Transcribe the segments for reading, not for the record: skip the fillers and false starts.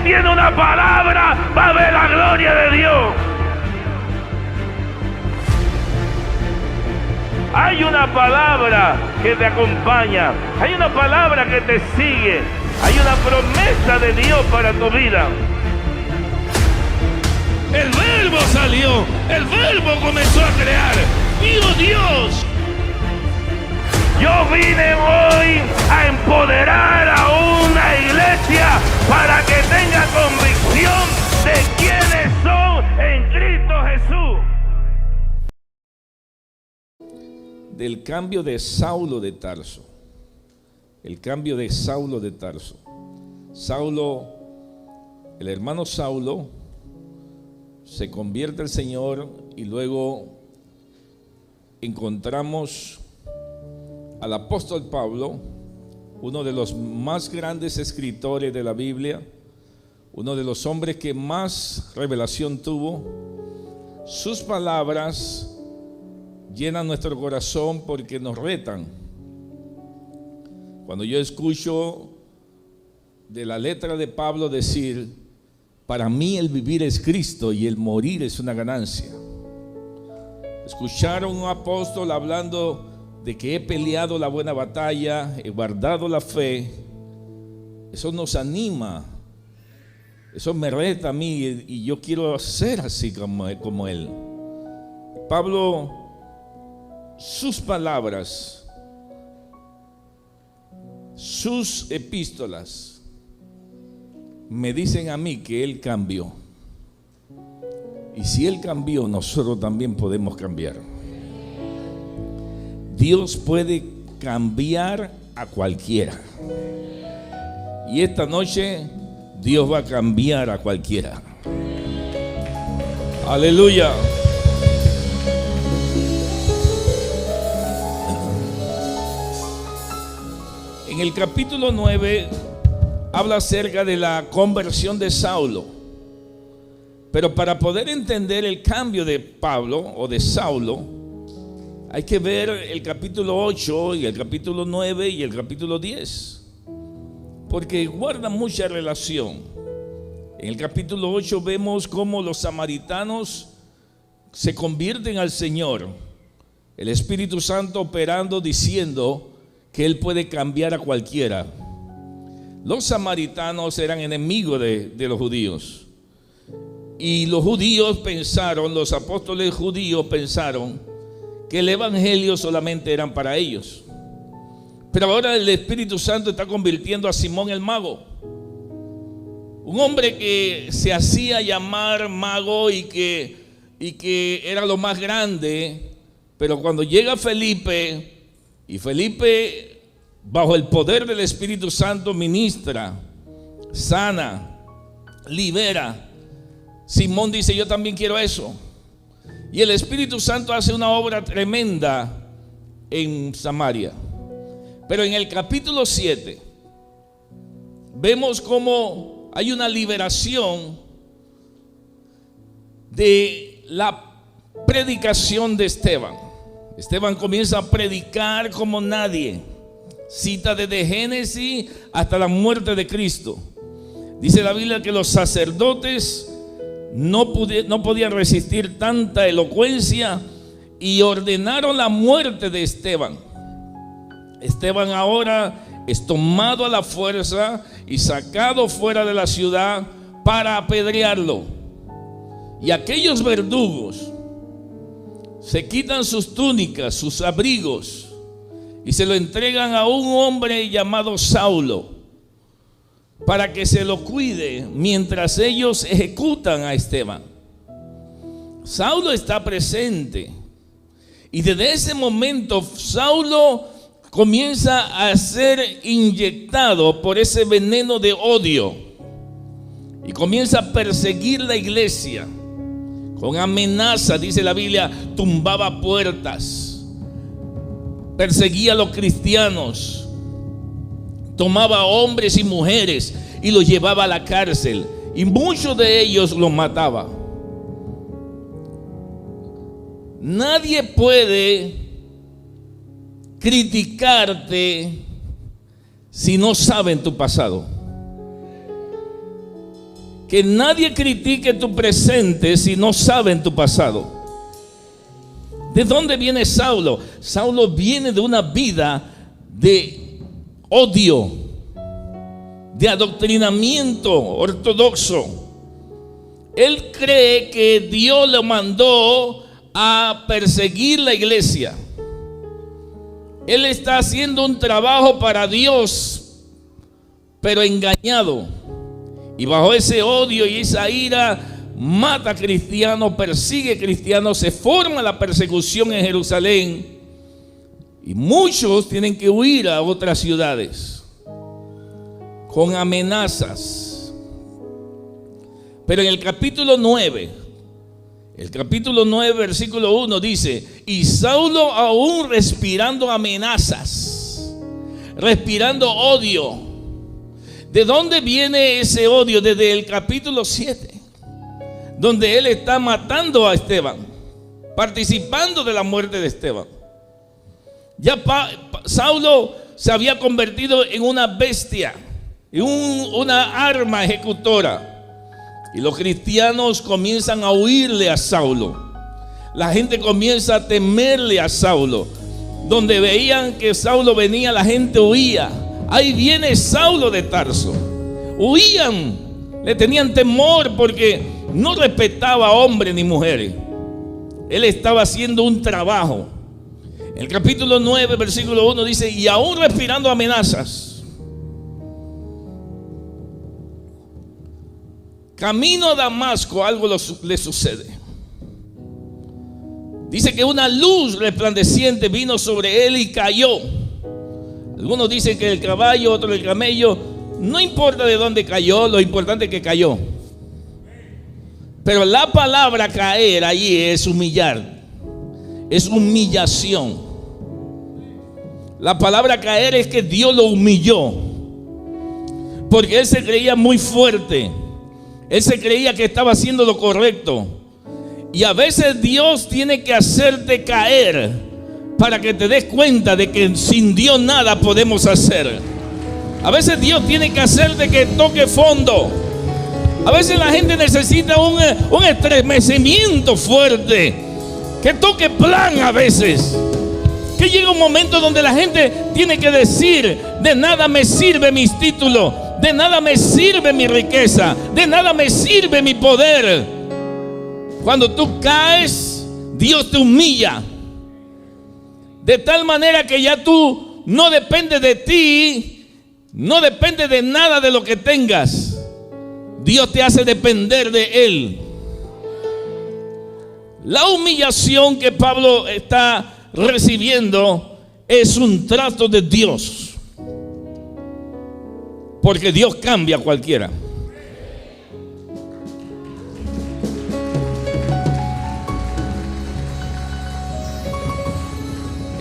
tiene una palabra, va a ver la gloria de Dios. Hay una palabra que te acompaña, hay una palabra que te sigue, hay una promesa de Dios para tu vida. El verbo salió, el verbo comenzó a crear. ¡Vio Dios! Yo vine hoy a empoderar a una iglesia para que tenga convicción de quiénes son en Cristo Jesús. Del cambio de Saulo de Tarso. El cambio de Saulo de Tarso. Saulo, el hermano Saulo, se convierte al Señor y luego encontramos al apóstol Pablo, uno de los más grandes escritores de la Biblia, uno de los hombres que más revelación tuvo. Sus palabras llenan nuestro corazón porque nos retan. Cuando yo escucho de la letra de Pablo decir: para mí el vivir es Cristo y el morir es una ganancia. Escuchar a un apóstol hablando de que he peleado la buena batalla, he guardado la fe, eso nos anima, eso me reta a mí y yo quiero ser así como él. Pablo, sus palabras, sus epístolas me dicen a mí que él cambió. Y si él cambió, nosotros también podemos cambiar. Dios puede cambiar a cualquiera. Y esta noche Dios va a cambiar a cualquiera. Aleluya. En el capítulo 9 habla acerca de la conversión de Saulo. Pero para poder entender el cambio de Pablo o de Saulo, hay que ver el capítulo 8 y el capítulo 9 y el capítulo 10, porque guardan mucha relación. En el capítulo 8 vemos cómo los samaritanos se convierten al Señor, el Espíritu Santo operando, diciendo que Él puede cambiar a cualquiera. Los samaritanos eran enemigos de los judíos, y los judíos pensaron, los apóstoles judíos pensaron que el evangelio solamente eran para ellos. Pero ahora el Espíritu Santo está convirtiendo a Simón el mago, un hombre que se hacía llamar mago y que era lo más grande. Pero cuando llega Felipe, y Felipe bajo el poder del Espíritu Santo ministra, sana, libera, Simón dice: yo también quiero eso. Y el Espíritu Santo hace una obra tremenda en Samaria. Pero en el capítulo 7 vemos cómo hay una liberación de la predicación de Esteban. Esteban comienza a predicar como nadie. Cita desde Génesis hasta la muerte de Cristo. Dice la Biblia que los sacerdotes no podían resistir tanta elocuencia y ordenaron la muerte de Esteban. Esteban ahora es tomado a la fuerza y sacado fuera de la ciudad para apedrearlo. Y aquellos verdugos se quitan sus túnicas, sus abrigos, y se lo entregan a un hombre llamado Saulo, para que se lo cuide mientras ellos ejecutan a Esteban. Saulo está presente, y desde ese momento Saulo comienza a ser inyectado por ese veneno de odio y comienza a perseguir la iglesia con amenaza. Dice la Biblia, tumbaba puertas, perseguía a los cristianos, tomaba hombres y mujeres y los llevaba a la cárcel, y muchos de ellos los mataba. Nadie puede criticarte si no saben tu pasado. que nadie critique tu presente si no saben tu pasado. ¿De dónde viene Saulo? Saulo viene de una vida de odio, de adoctrinamiento ortodoxo. Él cree que Dios lo mandó a perseguir la iglesia. Él está haciendo un trabajo para Dios, pero engañado. Y bajo ese odio y esa ira, mata a cristianos, persigue cristianos, se forma la persecución en Jerusalén. Y muchos tienen que huir a otras ciudades con amenazas. Pero en el capítulo 9, versículo 1 dice: y Saulo, aún respirando amenazas, respirando odio. ¿De dónde viene ese odio? Desde el capítulo 7, donde él está matando a Esteban, participando de la muerte de Esteban. Ya Saulo se había convertido en una bestia, en una arma ejecutora. Y los cristianos comienzan a huirle a Saulo. La gente comienza a temerle a Saulo. Donde veían que Saulo venía, la gente huía. Ahí viene Saulo de Tarso. Huían, le tenían temor porque no respetaba a hombres ni mujeres. Él estaba haciendo un trabajo. El capítulo 9, versículo 1 dice: y aún respirando amenazas, camino a Damasco, algo le sucede. Dice que una luz resplandeciente vino sobre él y cayó. Algunos dicen que el caballo, otros el camello. No importa de dónde cayó, lo importante es que cayó. Pero la palabra caer allí es humillar, es humillación. La palabra caer es que Dios lo humilló, porque él se creía muy fuerte. Él se creía que estaba haciendo lo correcto. Y a veces Dios tiene que hacerte caer para que te des cuenta de que sin Dios nada podemos hacer. A veces Dios tiene que hacerte que toque fondo. A veces la gente necesita un estremecimiento fuerte, que toque plan a veces. Que llega un momento donde la gente tiene que decir: de nada me sirve mis títulos, de nada me sirve mi riqueza, de nada me sirve mi poder. Cuando tú caes, Dios te humilla, de tal manera que ya tú no dependes de ti, no dependes de nada de lo que tengas. Dios te hace depender de Él. La humillación que Pablo está recibiendo es un trato de Dios, porque Dios cambia a cualquiera.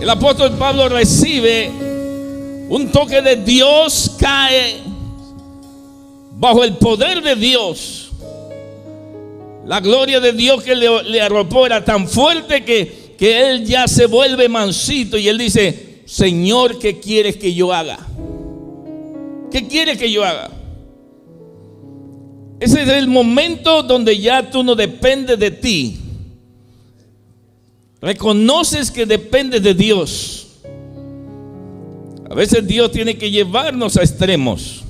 El apóstol Pablo recibe un toque de Dios, cae bajo el poder de Dios. La gloria de Dios que le arropó era tan fuerte que él ya se vuelve mansito y él dice: Señor, ¿qué quieres que yo haga? ¿Qué quieres que yo haga? Ese es el momento donde ya tú no dependes de ti. Reconoces que dependes de Dios. A veces Dios tiene que llevarnos a extremos.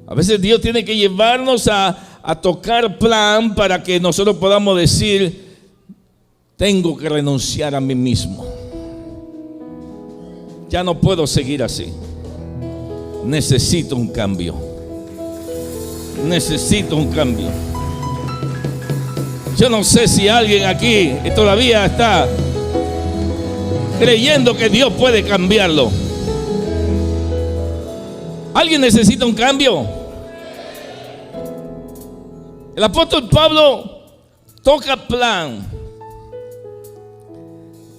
A veces Dios tiene que llevarnos a tocar plan para que nosotros podamos decir: tengo que renunciar a mí mismo. Ya no puedo seguir así. Necesito un cambio. Necesito un cambio. Yo no sé si alguien aquí todavía está creyendo que Dios puede cambiarlo. ¿Alguien necesita un cambio? El apóstol Pablo toca plan.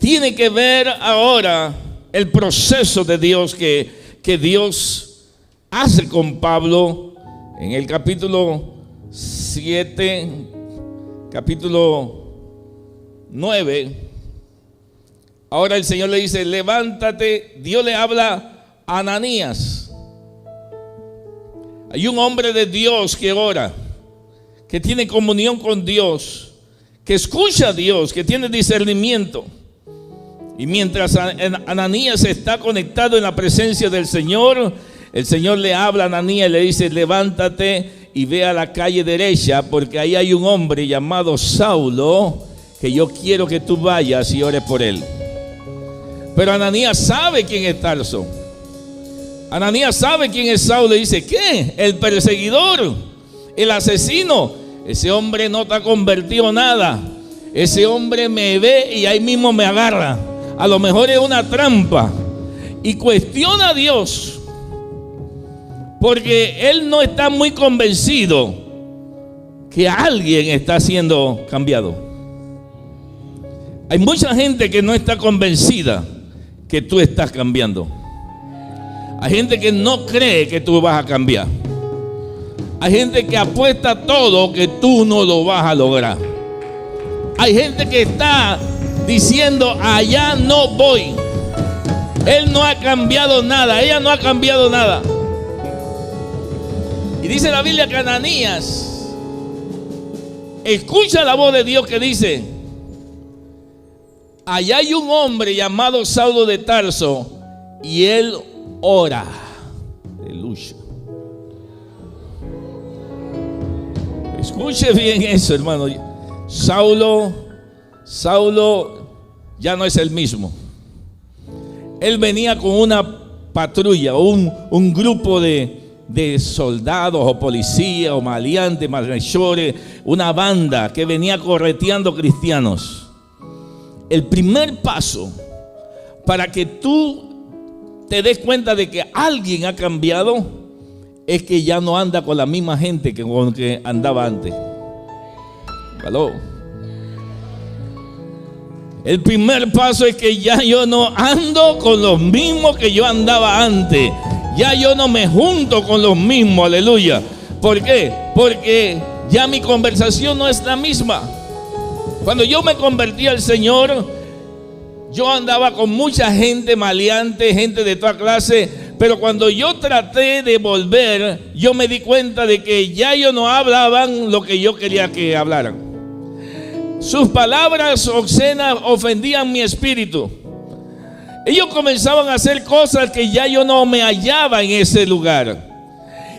Tiene que ver ahora el proceso de Dios que Dios hace con Pablo en el capítulo 7, capítulo 9. Ahora el Señor le dice: levántate. Dios le habla a Ananías. Hay un hombre de Dios que ora. que tiene comunión con Dios, que escucha a Dios, que tiene discernimiento. Y mientras Ananías está conectado en la presencia del Señor, el Señor le habla a Ananías y le dice: levántate y ve a la calle derecha, porque ahí hay un hombre llamado Saulo, que yo quiero que tú vayas y ores por él. Pero Ananías sabe quién es Tarso. Ananías sabe quién es Saulo y dice: ¿qué? El perseguidor, el asesino. Ese hombre no te ha convertido en nada. Ese hombre me ve y ahí mismo me agarra. A lo mejor es una trampa. Y cuestiona a Dios, porque él no está muy convencido que alguien está siendo cambiado. Hay mucha gente que no está convencida que tú estás cambiando. Hay gente que no cree que tú vas a cambiar. Hay gente que apuesta todo que tú no lo vas a lograr. Hay gente que está diciendo: allá no voy. Él no ha cambiado nada, ella no ha cambiado nada. Y dice la Biblia que Ananías escucha la voz de Dios que dice: allá hay un hombre llamado Saulo de Tarso y él ora. Aleluya. Escuche bien eso, hermano. Saulo ya no es el mismo. Él venía con una patrulla, un grupo de soldados o policías o maleantes, malhechores, una banda que venía correteando cristianos. El primer paso para que tú te des cuenta de que alguien ha cambiado es que ya no anda con la misma gente con que andaba antes. ¿Aló? El primer paso es que ya yo no ando con los mismos que yo andaba antes. Ya yo no me junto con los mismos, aleluya. ¿Por qué? Porque ya mi conversación no es la misma. Cuando yo me convertí al Señor, yo andaba con mucha gente maleante, gente de toda clase. Pero cuando yo traté de volver, yo me di cuenta de que ya ellos no hablaban lo que yo quería que hablaran. Sus palabras obscenas ofendían mi espíritu. Ellos comenzaban a hacer cosas que ya yo no me hallaba en ese lugar.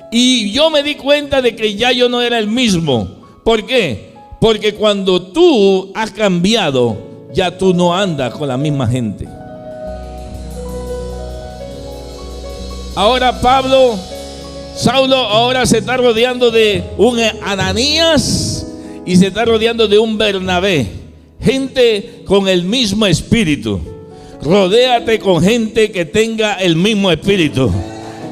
Y yo me di cuenta de que ya yo no era el mismo. ¿Por qué? Porque cuando tú has cambiado, ya tú no andas con la misma gente. Ahora Saulo ahora se está rodeando de un Ananías y se está rodeando de un Bernabé. Gente con el mismo espíritu. Rodéate con gente que tenga el mismo espíritu.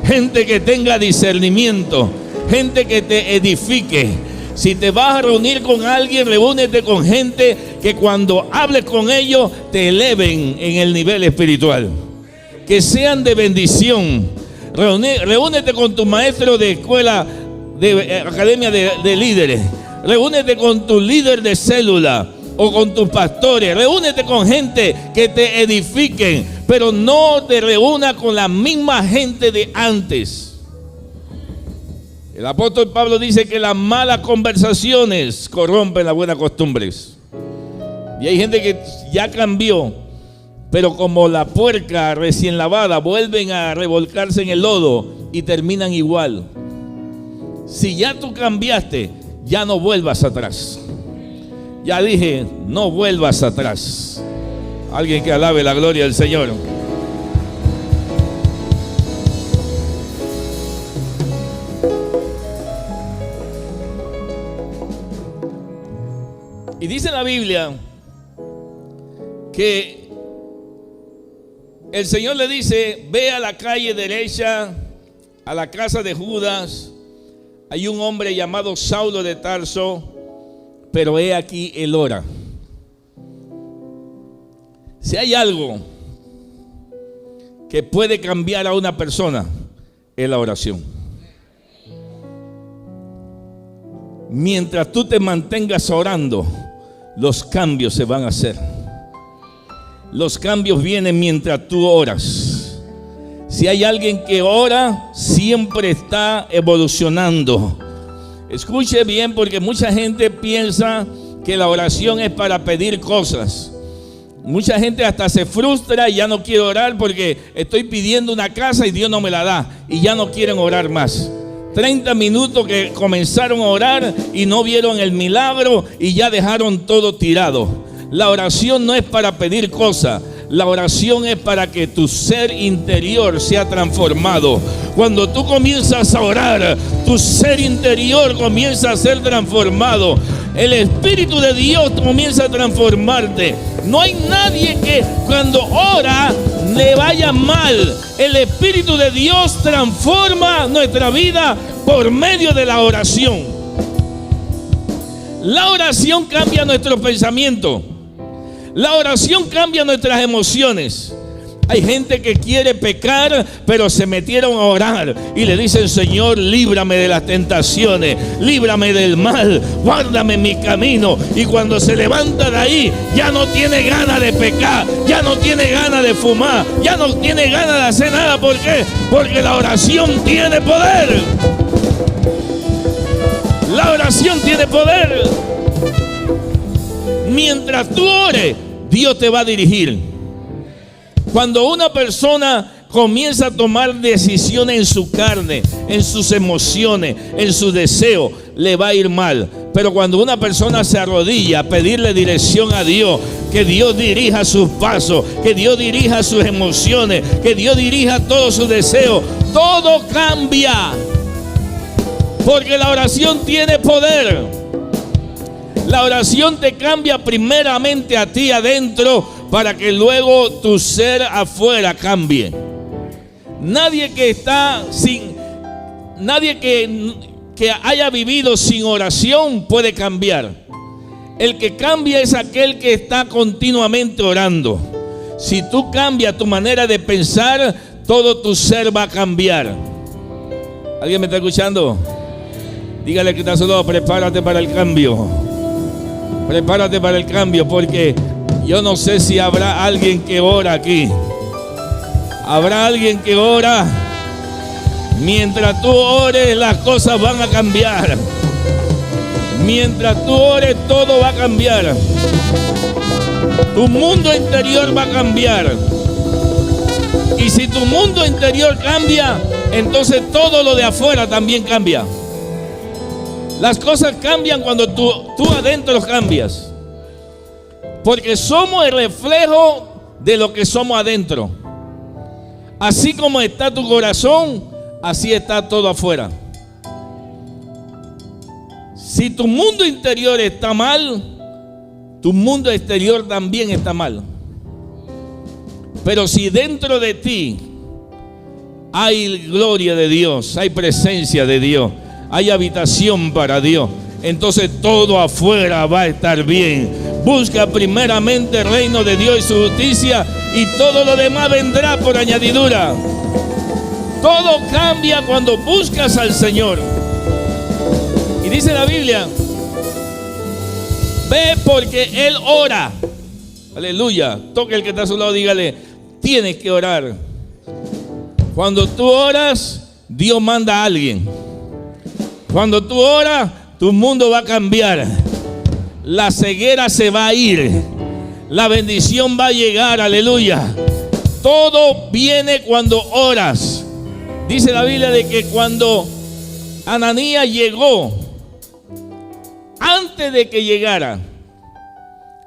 Gente que tenga discernimiento. Gente que te edifique. Si te vas a reunir con alguien, reúnete con gente que cuando hables con ellos te eleven en el nivel espiritual. Que sean de bendición. Reúnete con tu maestro de escuela, de academia de líderes. Reúnete con tu líder de célula o con tus pastores. Reúnete con gente que te edifiquen, pero no te reúnas con la misma gente de antes. El apóstol Pablo dice que las malas conversaciones corrompen las buenas costumbres. Y hay gente que ya cambió, pero como la puerca recién lavada, vuelven a revolcarse en el lodo y terminan igual. Si ya tú cambiaste, ya no vuelvas atrás. Ya dije, no vuelvas atrás. Alguien que alabe la gloria del Señor. Y dice la Biblia que el Señor le dice: ve a la calle derecha, a la casa de Judas. Hay un hombre llamado Saulo de Tarso, pero he aquí él ora. Si hay algo que puede cambiar a una persona, es la oración. Mientras tú te mantengas orando, los cambios se van a hacer. Los cambios vienen mientras tú oras. Si hay alguien que ora, siempre está evolucionando. Escuche bien, porque mucha gente piensa que la oración es para pedir cosas. Mucha gente hasta se frustra y ya no quiere orar porque estoy pidiendo una casa y Dios no me la da, y ya no quieren orar más. 30 minutos que comenzaron a orar y no vieron el milagro y ya dejaron todo tirado. La oración no es para pedir cosas. La oración es para que tu ser interior sea transformado. Cuando tú comienzas a orar, tu ser interior comienza a ser transformado. El Espíritu de Dios comienza a transformarte. No hay nadie que cuando ora le vaya mal. El Espíritu de Dios transforma nuestra vida por medio de la oración. La oración cambia nuestro pensamiento. La oración cambia nuestras emociones. Hay gente que quiere pecar, pero se metieron a orar y le dicen: Señor, líbrame de las tentaciones, líbrame del mal, guárdame en mi camino. Y cuando se levanta de ahí, ya no tiene ganas de pecar, ya no tiene ganas de fumar, ya no tiene ganas de hacer nada. ¿Por qué? Porque la oración tiene poder. La oración tiene poder. Mientras tú ores, Dios te va a dirigir. Cuando una persona comienza a tomar decisiones en su carne, en sus emociones, en su deseo, le va a ir mal. Pero cuando una persona se arrodilla a pedirle dirección a Dios, que Dios dirija sus pasos, que Dios dirija sus emociones, que Dios dirija todos sus deseos, todo cambia. Porque la oración tiene poder. La oración te cambia primeramente a ti adentro para que luego tu ser afuera cambie. Nadie que haya vivido sin oración puede cambiar. El que cambia es aquel que está continuamente orando. Si tú cambias tu manera de pensar, todo tu ser va a cambiar. ¿Alguien me está escuchando? Dígale que está solo: prepárate para el cambio. Prepárate para el cambio, porque yo no sé si habrá alguien que ora aquí. Habrá alguien que ora. Mientras tú ores, las cosas van a cambiar. Mientras tú ores, todo va a cambiar. Tu mundo interior va a cambiar. Y si tu mundo interior cambia, entonces todo lo de afuera también cambia. Las cosas cambian cuando tú adentro cambias. Porque somos el reflejo de lo que somos adentro. Así como está tu corazón, así está todo afuera. Si tu mundo interior está mal, tu mundo exterior también está mal. Pero si dentro de ti hay gloria de Dios, hay presencia de Dios, hay habitación para Dios, entonces todo afuera va a estar bien. Busca primeramente el reino de Dios y su justicia, y todo lo demás vendrá por añadidura. Todo cambia cuando buscas al Señor. Y dice la Biblia: ve porque Él ora. Aleluya. Toque el que está a su lado, dígale: tienes que orar. Cuando tú oras, Dios manda a alguien. Cuando tú oras, tu mundo va a cambiar. La ceguera se va a ir. La bendición va a llegar. Aleluya. Todo viene cuando oras. Dice la Biblia de que cuando Ananías llegó, antes de que llegara,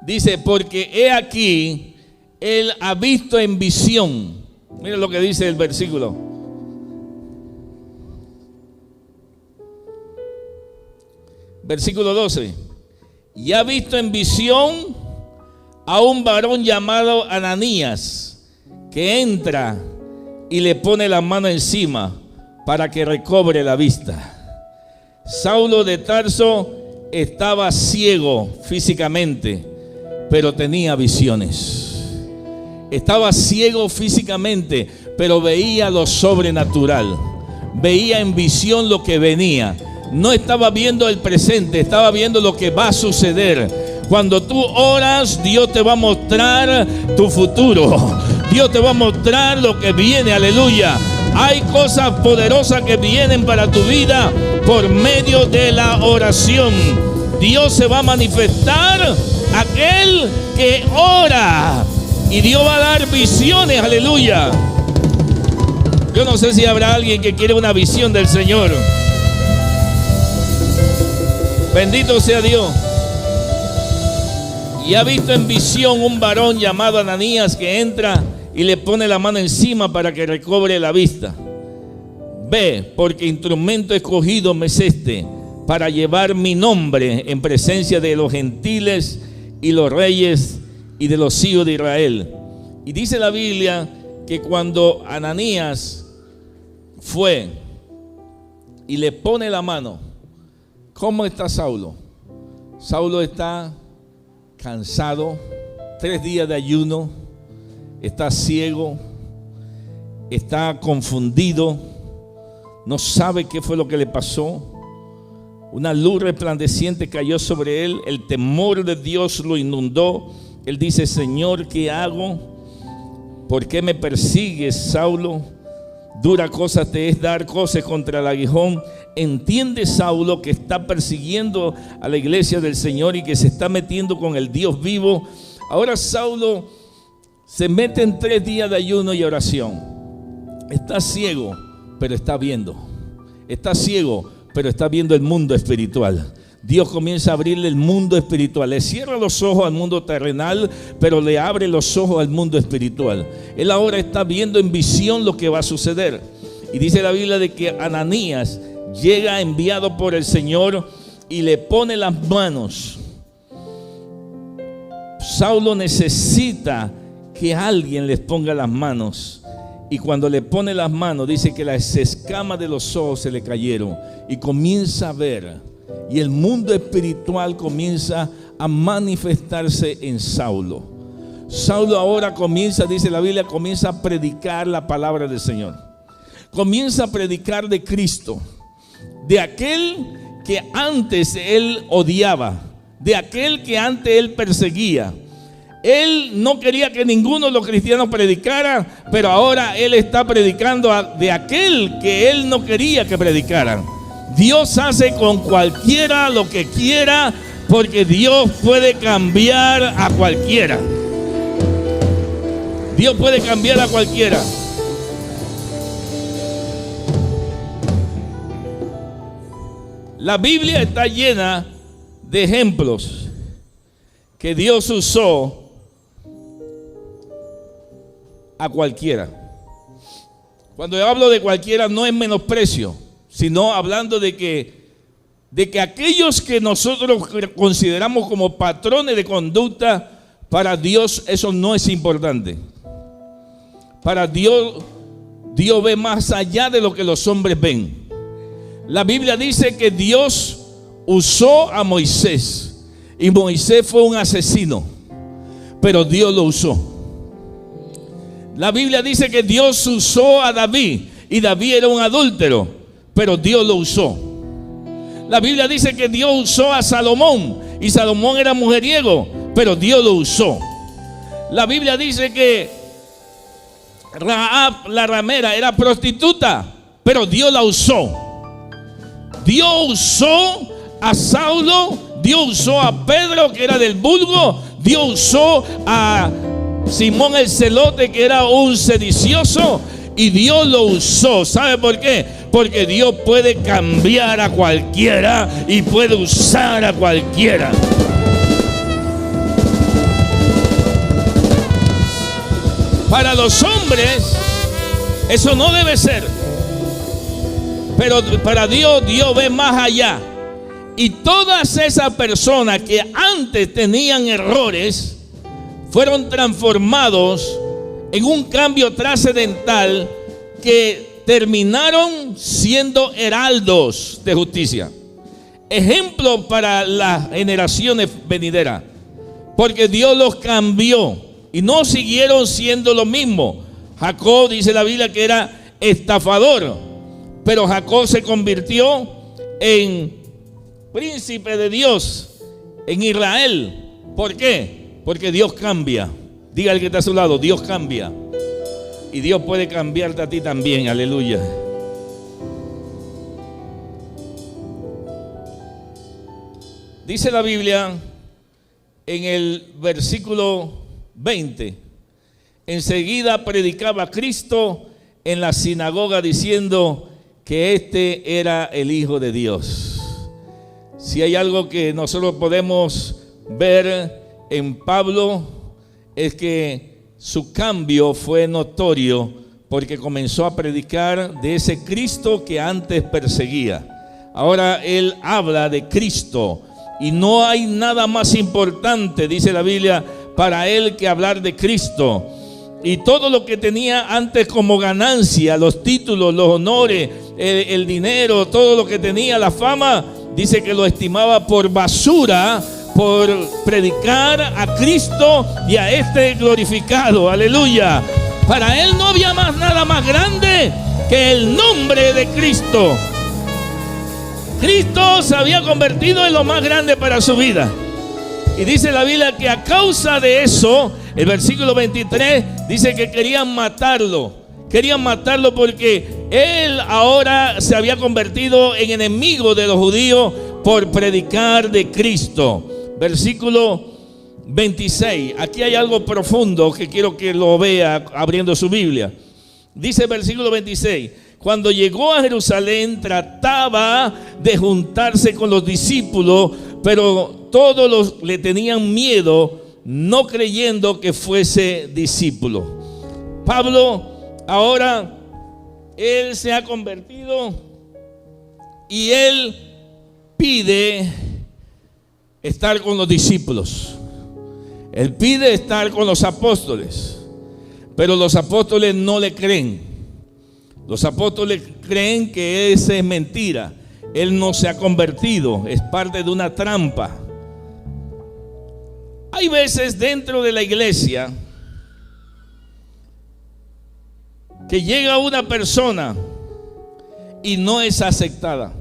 dice: porque he aquí, él ha visto en visión. Mira lo que dice el versículo. Versículo 12. Y ha visto en visión a un varón llamado Ananías, que entra y le pone la mano encima para que recobre la vista. Saulo de Tarso estaba ciego físicamente, pero tenía visiones. Estaba ciego físicamente, pero veía lo sobrenatural. Veía en visión lo que venía. No estaba viendo el presente, estaba viendo lo que va a suceder. Cuando tú oras, Dios te va a mostrar tu futuro. Dios te va a mostrar lo que viene. Aleluya. Hay cosas poderosas que vienen para tu vida, por medio de la oración. Dios se va a manifestar a aquel que ora. Y Dios va a dar visiones, aleluya. Yo no sé si habrá alguien que quiere una visión del Señor. Bendito sea Dios. Y ha visto en visión un varón llamado Ananías que entra y le pone la mano encima para que recobre la vista. Ve, porque instrumento escogido me es este, para llevar mi nombre en presencia de los gentiles y los reyes y de los hijos de Israel. Y dice la Biblia que cuando Ananías fue y le pone la mano, ¿cómo está Saulo? Saulo está cansado, 3 días de ayuno, está ciego, está confundido, no sabe qué fue lo que le pasó. Una luz resplandeciente cayó sobre él, el temor de Dios lo inundó. Él dice: Señor, ¿qué hago? ¿Por qué me persigues, Saulo? Dura cosa te es dar coces contra el aguijón. Entiende, Saulo, que está persiguiendo a la iglesia del Señor y que se está metiendo con el Dios vivo. Ahora Saulo se mete en 3 días de ayuno y oración. Está ciego, pero está viendo. Está ciego, pero está viendo el mundo espiritual. Dios comienza a abrirle el mundo espiritual. Le cierra los ojos al mundo terrenal, pero le abre los ojos al mundo espiritual. Él ahora está viendo en visión lo que va a suceder. Y dice la Biblia de que Ananías llega enviado por el Señor y le pone las manos. Saulo necesita que alguien les ponga las manos. Y cuando le pone las manos, dice que las escamas de los ojos se le cayeron y comienza a ver. Y el mundo espiritual comienza a manifestarse en Saulo. Saulo ahora comienza, dice la Biblia, comienza a predicar la palabra del Señor. Comienza a predicar de Cristo, de aquel que antes él odiaba, de aquel que antes él perseguía. Él no quería que ninguno de los cristianos predicara, pero ahora él está predicando de aquel que él no quería que predicaran. Dios hace con cualquiera lo que quiera, porque Dios puede cambiar a cualquiera. Dios puede cambiar a cualquiera. La Biblia está llena de ejemplos que Dios usó a cualquiera. Cuando yo hablo de cualquiera, no es menosprecio, sino hablando de que aquellos que nosotros consideramos como patrones de conducta, para Dios eso no es importante. Para Dios, Dios ve más allá de lo que los hombres ven. La Biblia dice que Dios usó a Moisés, y Moisés fue un asesino, pero Dios lo usó. La Biblia dice que Dios usó a David, y David era un adúltero, pero Dios lo usó. La Biblia dice que Dios usó a Salomón, y Salomón era mujeriego, pero Dios lo usó. La Biblia dice que Rahab, la ramera, era prostituta, pero Dios la usó. Dios usó a Saulo, Dios usó a Pedro, que era del vulgo, Dios usó a Simón el celote, que era un sedicioso, y Dios lo usó. ¿Sabe por qué? Porque Dios puede cambiar a cualquiera y puede usar a cualquiera. Para los hombres eso no debe ser, pero para Dios, Dios ve más allá. Y todas esas personas que antes tenían errores fueron transformados en un cambio trascendental que terminaron siendo heraldos de justicia, ejemplo para las generaciones venideras, porque Dios los cambió y no siguieron siendo lo mismo. Jacob, dice la Biblia, que era estafador, pero Jacob se convirtió en príncipe de Dios en Israel. ¿Por qué? Porque Dios cambia. Diga al que está a su lado: Dios cambia. Y Dios puede cambiarte a ti también. Aleluya. Dice la Biblia en el versículo 20: enseguida predicaba Cristo en la sinagoga diciendo que este era el Hijo de Dios. Si hay algo que nosotros podemos ver en Pablo, es que su cambio fue notorio, porque comenzó a predicar de ese Cristo que antes perseguía. Ahora él habla de Cristo, y no hay nada más importante, dice la Biblia, para él que hablar de Cristo. Y todo lo que tenía antes como ganancia, los títulos, los honores, el dinero, todo lo que tenía, la fama, dice que lo estimaba por basura, por predicar a Cristo y a este glorificado. Aleluya. Para él no había nada más grande que el nombre de Cristo. Cristo se había convertido en lo más grande para su vida. Y dice la Biblia que a causa de eso, el versículo 23 dice que querían matarlo. Querían matarlo porque él ahora se había convertido en enemigo de los judíos por predicar de Cristo. Versículo 26. Aquí hay algo profundo que quiero que lo vea abriendo su Biblia. Dice el versículo 26: cuando llegó a Jerusalén trataba de juntarse con los discípulos, pero todos le tenían miedo, no creyendo que fuese discípulo. Pablo ahora, él se ha convertido y él pide estar con los discípulos. Él pide estar con los apóstoles, pero los apóstoles no le creen. Los apóstoles creen que esa es mentira. Él no se ha convertido, es parte de una trampa. Hay veces dentro de la iglesia que llega una persona y no es aceptada.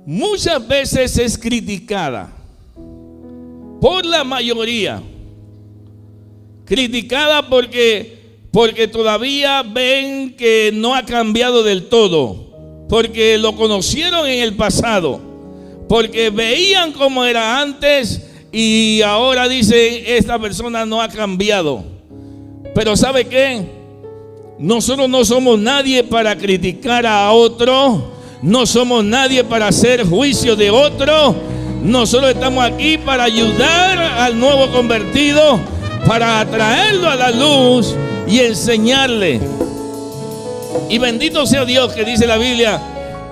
Muchas veces es criticada por la mayoría. Criticada porque todavía ven que no ha cambiado del todo, porque lo conocieron en el pasado, porque veían cómo era antes y ahora dicen esta persona no ha cambiado. Pero ¿sabe qué? Nosotros no somos nadie para criticar a otro, no somos nadie para hacer juicio de otro. Nosotros estamos aquí para ayudar al nuevo convertido, para atraerlo a la luz y enseñarle. Y bendito sea Dios que dice la Biblia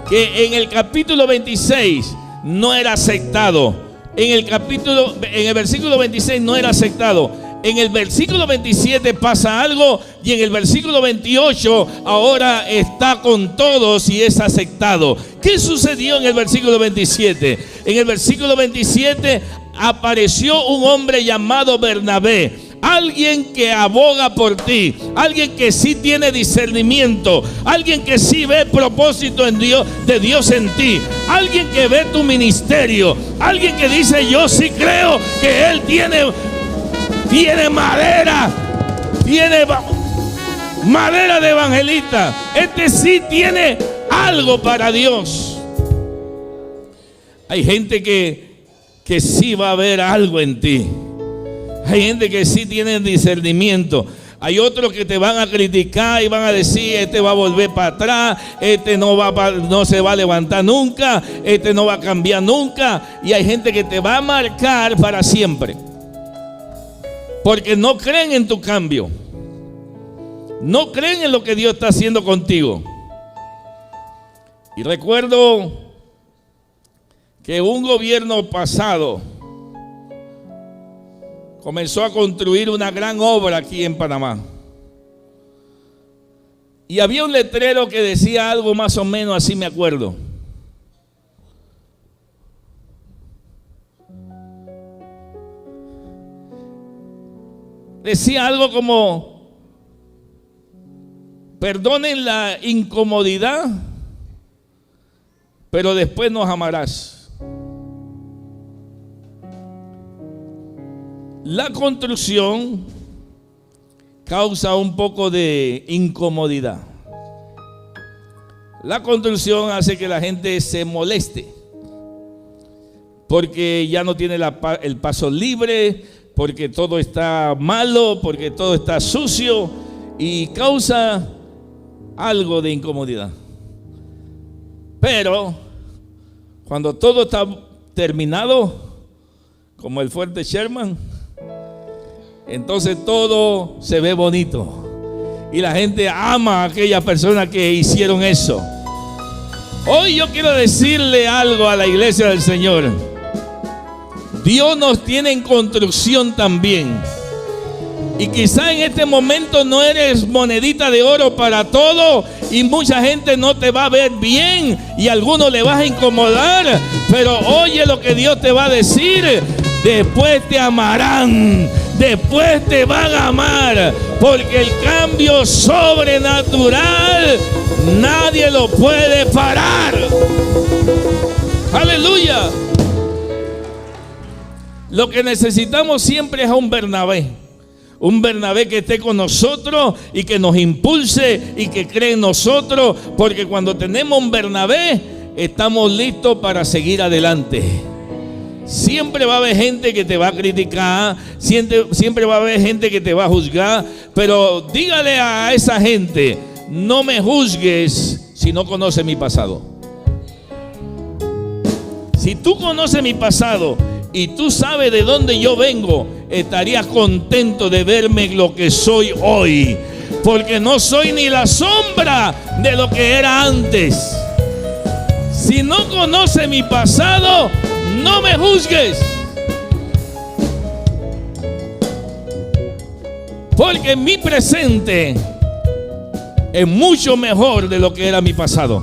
que en el capítulo 26 no era aceptado. En el versículo 26 no era aceptado. En el versículo 27 pasa algo y en el versículo 28 ahora está con todos y es aceptado. ¿Qué sucedió en el versículo 27? En el versículo 27 apareció un hombre llamado Bernabé. Alguien que aboga por ti, alguien que sí tiene discernimiento, alguien que sí ve propósito en Dios, de Dios en ti, alguien que ve tu ministerio, alguien que dice yo sí creo que él tiene madera, tiene madera de evangelista. Este sí tiene algo para Dios. Hay gente que sí va a ver algo en ti. Hay gente que sí tiene discernimiento. Hay otros que te van a criticar y van a decir este va a volver para atrás, este no se va a levantar nunca, este no va a cambiar nunca. Y hay gente que te va a marcar para siempre, porque no creen en tu cambio, no creen en lo que Dios está haciendo contigo. Y recuerdo que un gobierno pasado comenzó a construir una gran obra aquí en Panamá. Y había un letrero que decía algo más o menos así, me acuerdo. Decía algo como: perdonen la incomodidad, pero después nos amarás. La construcción causa un poco de incomodidad. La construcción hace que la gente se moleste, porque ya no tiene el paso libre, porque todo está malo, porque todo está sucio y causa algo de incomodidad. Pero cuando todo está terminado, como el fuerte Sherman, entonces todo se ve bonito y la gente ama a aquellas personas que hicieron eso. Hoy yo quiero decirle algo a la iglesia del Señor. Dios nos tiene en construcción también. Y quizá en este momento no eres monedita de oro para todo y mucha gente no te va a ver bien y a algunos le vas a incomodar. Pero oye lo que Dios te va a decir: después te amarán, después te van a amar, porque el cambio sobrenatural nadie lo puede parar. Aleluya. Lo que necesitamos siempre es a un Bernabé. Un Bernabé que esté con nosotros y que nos impulse y que cree en nosotros, porque cuando tenemos un Bernabé estamos listos para seguir adelante. Siempre va a haber gente que te va a criticar, siempre va a haber gente que te va a juzgar, pero dígale a esa gente: no me juzgues si no conoces mi pasado. Si tú conoces mi pasado y tú sabes de dónde yo vengo, estarías contento de verme lo que soy hoy, porque no soy ni la sombra de lo que era antes. Si no conoces mi pasado, no me juzgues, porque mi presente es mucho mejor de lo que era mi pasado.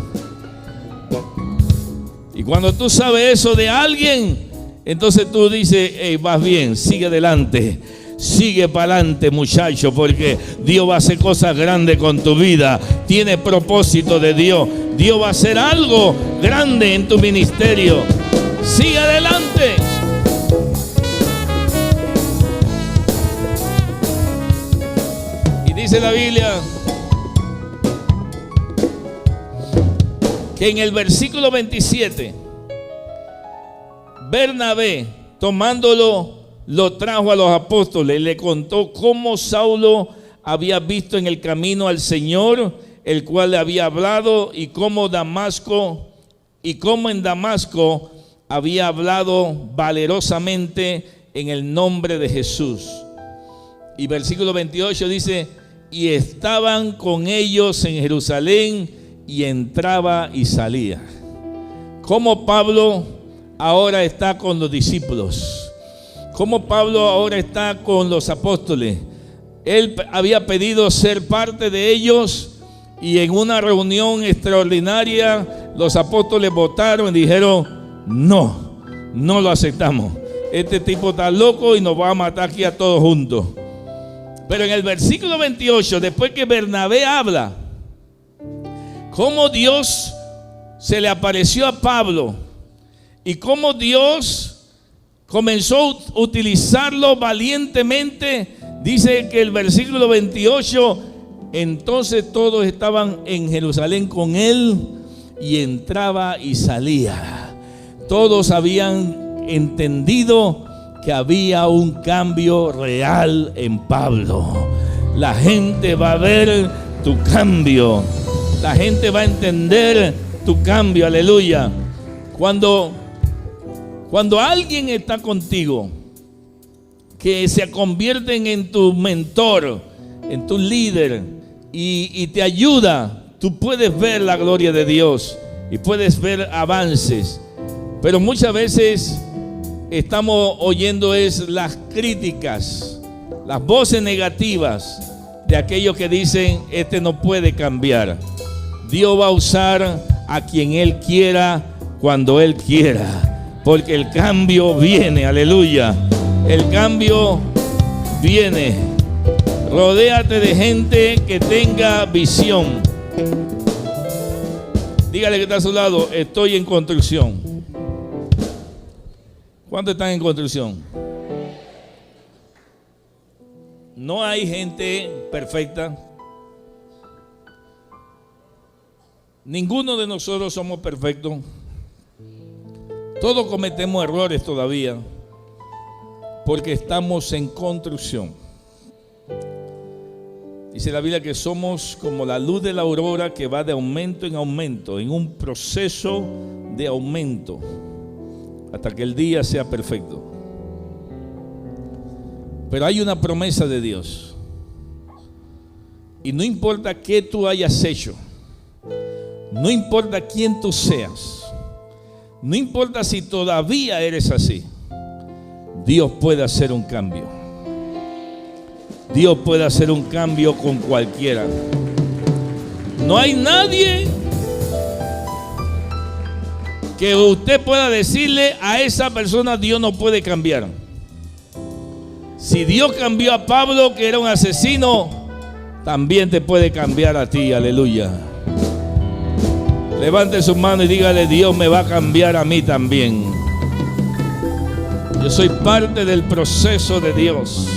Y cuando tú sabes eso de alguien, entonces tú dices: hey, vas bien, sigue adelante, sigue para adelante, muchacho, porque Dios va a hacer cosas grandes con tu vida. Tienes propósito de Dios. Dios va a hacer algo grande en tu ministerio. Sigue adelante. Y dice la Biblia que en el versículo 27, Bernabé, tomándolo, lo trajo a los apóstoles, le contó cómo Saulo había visto en el camino al Señor, el cual le había hablado, y cómo en Damasco había hablado valerosamente en el nombre de Jesús. Y versículo 28 dice: y estaban con ellos en Jerusalén, y entraba y salía. Como Pablo ahora está con los discípulos, como Pablo ahora está con los apóstoles. Él había pedido ser parte de ellos, y en una reunión extraordinaria los apóstoles votaron y dijeron: no lo aceptamos. Este tipo está loco y nos va a matar aquí a todos juntos. Pero en el versículo 28, después que Bernabé habla cómo Dios se le apareció a Pablo y cómo Dios comenzó a utilizarlo valientemente, dice que el versículo 28: entonces todos estaban en Jerusalén con él, y entraba y salía. Todos habían entendido que había un cambio real en Pablo. La gente va a ver tu cambio. La gente va a entender tu cambio. Aleluya. Cuando alguien está contigo, que se convierten en tu mentor, en tu líder, y te ayuda, tú puedes ver la gloria de Dios y puedes ver avances. Pero muchas veces estamos oyendo las críticas, las voces negativas de aquellos que dicen: este no puede cambiar. Dios va a usar a quien Él quiera, cuando Él quiera, porque el cambio viene. Aleluya. El cambio viene. Rodéate de gente que tenga visión. Dígale que está a su lado: estoy en construcción. ¿Cuántos están en construcción? No hay gente perfecta. Ninguno de nosotros somos perfectos. Todos cometemos errores todavía, porque estamos en construcción. Dice la Biblia que somos como la luz de la aurora que va de aumento en aumento, en un proceso de aumento, hasta que el día sea perfecto. Pero hay una promesa de Dios. Y no importa qué tú hayas hecho, no importa quién tú seas, no importa si todavía eres así, Dios puede hacer un cambio. Dios puede hacer un cambio con cualquiera. No hay nadie que usted pueda decirle a esa persona: Dios no puede cambiar. Si Dios cambió a Pablo, que era un asesino, también te puede cambiar a ti. Aleluya. Levante su mano y dígale: Dios me va a cambiar a mí también. Yo soy parte del proceso de Dios.